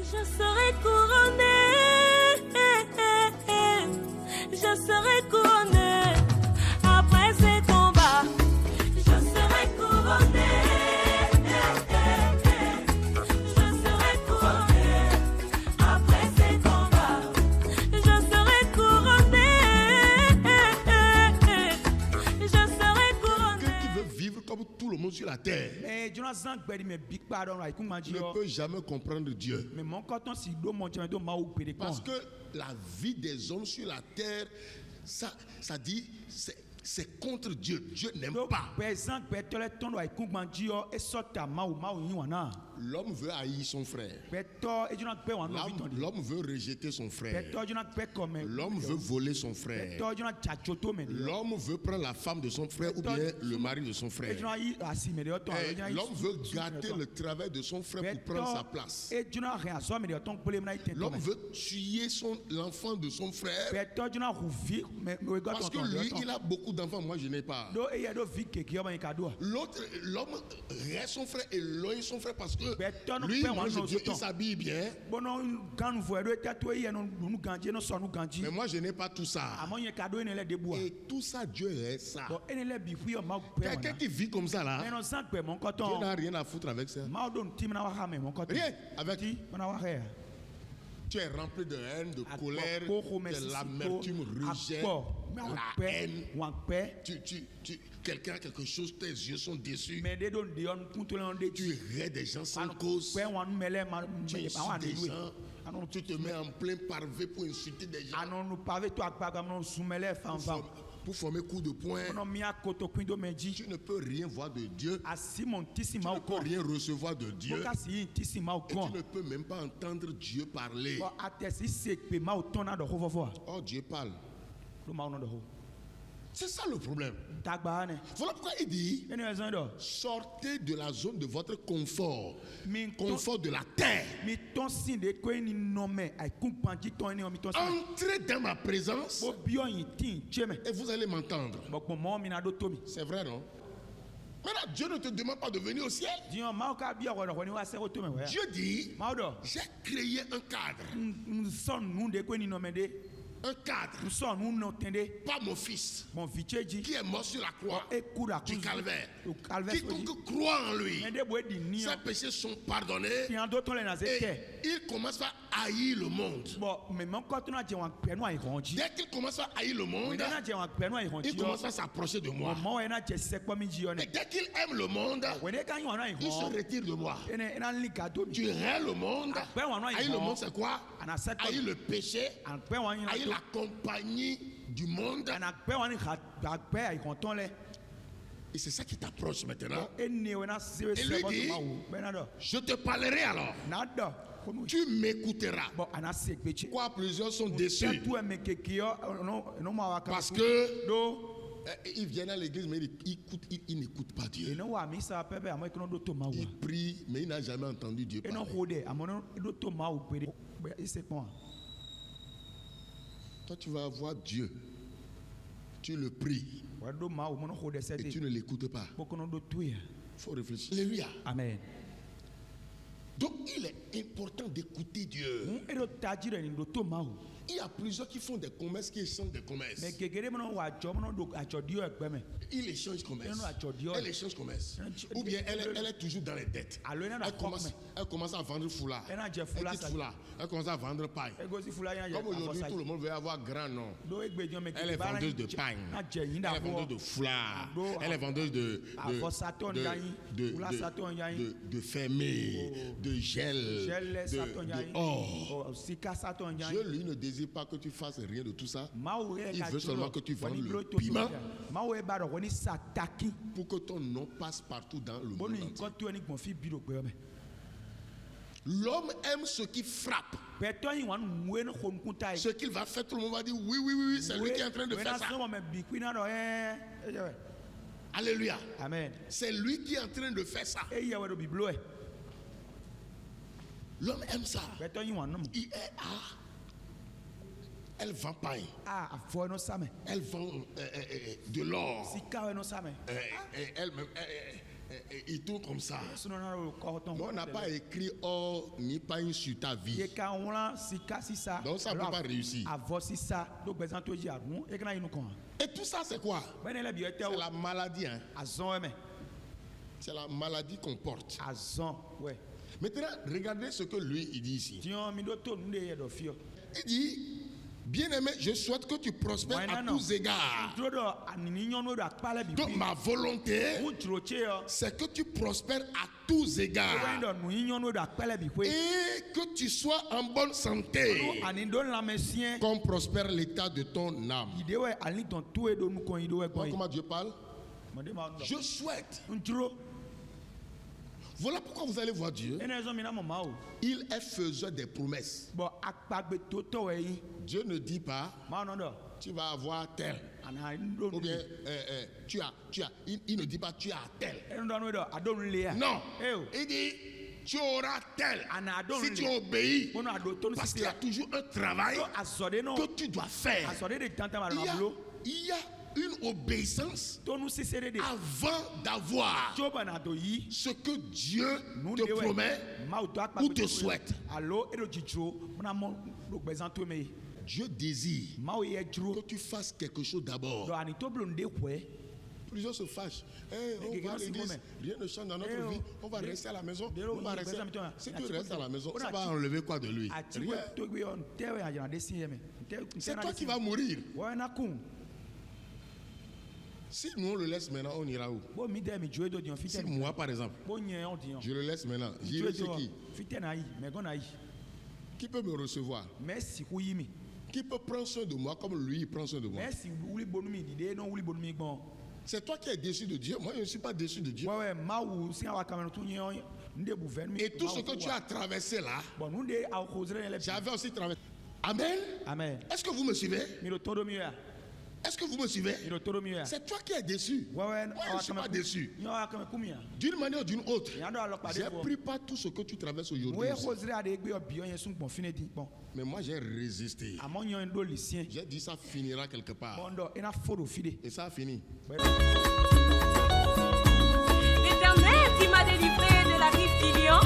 Je serai couronné. Je serai couronné. Après ces combats, je serai couronné. Je serai couronné. Après ces combats, je serai couronné. Je serai couronné. Quelqu'un qui veut vivre comme tout le monde sur la terre Mais Jonathan Gbedi me big pardon right kuma ne jio. peut jamais comprendre Dieu. Mais mon coton si do mon chama do ma ou pede kon. Parce que la vie des hommes sur la terre, ça dit, c'est contre Dieu. Dieu n'aime pas. Présent betole ton right kuma jio e sota ma ou yin wana. L'homme veut haïr son frère. Beto e Jonathan pe wan no viton. L'homme veut rejeter son frère. Beto Jonathan pe comme. L'homme veut voler son frère. Beto Jonathan chachoto me. L'homme veut prendre la femme de son frère ou bien le mari de son frère. E Jonathan yi asi me de ton. L'homme veut gâter le travail de son frère pour prendre sa place. E Jonathan rien so me de ton pole na iten. L'homme veut tuer l'enfant de son frère. Beto Jonathan ruvi me Parce que lui, il a beaucoup d'enfants, moi je n'ai pas. Do e do vi ke ki o ban kado. L'homme reste son frère et loin son frère parce que lui, Mais il s'habille bien. Mais moi, je n'ai pas tout ça. Et tout ça, Dieu reste ça. Quelqu'un qui vit comme ça là, Dieu n'a rien à foutre avec ça. Rien avec qui. Tu es rempli de haine, de colère, de l'amertume, rejet, la haine. Quelqu'un a quelque chose, tes yeux sont déçus. Tu raies des gens sans cause. Tu insultes des gens. Tu te mets en plein pavé pour insulter des gens. Pour former coup de poing. Tu ne peux rien voir de Dieu. Tu ne peux rien recevoir de Dieu. Et tu ne peux même pas entendre Dieu parler. Oh, Dieu parle. C'est ça le problème. Voilà pourquoi il dit sortez de la zone de votre confort. Confort de la terre. Entrez dans ma présence et vous allez m'entendre. C'est vrai, non? Maintenant, Dieu ne te demande pas de venir au ciel. Dieu dit j'ai créé un cadre. Un cadre, pas mon fils, qui est mort sur la croix du calvaire. Quiconque croit en lui, ses péchés sont pardonnés et il commence à haïr le monde. Dès qu'il commence à haïr le monde, il commence à s'approcher de moi. Et dès qu'il aime le monde, il se retire de moi. Tu hais le monde. Haïr le monde, c'est quoi? Haïr le péché, haïr la compagnie du monde. Et c'est ça qui t'approche maintenant. Et lui dit, je te parlerai alors. Tu m'écouteras. Quoi, plusieurs sont déçus. Parce que ils viennent à l'église, mais ils n'écoutent pas Dieu. Il prie, mais il n'a jamais entendu Dieu parler. Toi, tu vas voir Dieu. Tu le pries. Et tu ne l'écoutes pas. Il faut réfléchir. Alléluia. Amen. Donc, il est important d'écouter Dieu. Il y a plusieurs qui font des commerces, qui échangent des commerces. Il échange commerce. Elle échange commerce. Ou bien elle est toujours dans les dettes. Elle commence à vendre foulard. Elle quitte foulard. Elle commence à vendre paille. Comme aujourd'hui, tout le monde veut avoir grand nom. Elle est vendeuse de paille. Elle est vendeuse de foulard. Elle est vendeuse de fermé, de gel, de or. Dieu, lui, ne désire pas que tu fasses rien de tout ça. Il veut seulement que tu vendes le piment pour que ton nom passe partout dans le monde entier. L'homme aime ce qui frappe. Ce qu'il va faire, tout le monde va dire oui, c'est lui qui est en train de faire ça. Alléluia. Amen. C'est lui qui est en train de faire ça. L'homme aime ça. Il est elle vend pain. Elle vend de l'or. Il tourne comme ça. Mais on n'a pas écrit or ni pas une sur ta vie. Donc ça ne peut pas réussir. Et tout ça c'est quoi? C'est la maladie. Hein? C'est la maladie qu'on porte. Maintenant, regardez ce que lui il dit ici. Il dit, bien-aimé, je souhaite que tu prospères à tous égards. Donc ma volonté, c'est que tu prospères à tous égards. Et que tu sois en bonne santé. Comme prospère l'état de ton âme. Comment Dieu parle? Je souhaite. Voilà pourquoi vous allez voir Dieu. Il est faiseur des promesses. Dieu ne dit pas tu vas avoir tel. Ou bien il ne dit pas tu as tel. Non. Il dit tu auras tel. Si tu obéis. Parce qu'il y a toujours un travail que tu dois faire. Il y a une obéissance avant d'avoir ce que Dieu te promet ou te souhaite. Dieu désire que tu fasses quelque chose d'abord. Plusieurs se fâchent. On va à l'église, rien ne change dans notre vie. On va rester à la maison. On va rester. Si tu restes à la maison, ça va enlever quoi de lui? Rien. C'est toi qui vas mourir. Si nous on le laisse maintenant, on ira où? Si moi par exemple, je le laisse maintenant, j'irai chez qui? Qui peut me recevoir? Qui peut prendre soin de moi comme lui il prend soin de moi? C'est toi qui es déçu de Dieu. Moi je ne suis pas déçu de Dieu. Et tout ce que tu as traversé là, j'avais aussi traversé. Amen. Amen. Est-ce que vous me suivez? Est-ce que vous me suivez? C'est toi qui es déçu. Moi, je ne suis pas déçu. D'une manière ou d'une autre, j'ai pris pas tout ce que tu traverses aujourd'hui. Mais moi, j'ai résisté. J'ai dit ça finira quelque part. Et ça a fini. L'Éternel qui m'a délivré de la rive du lion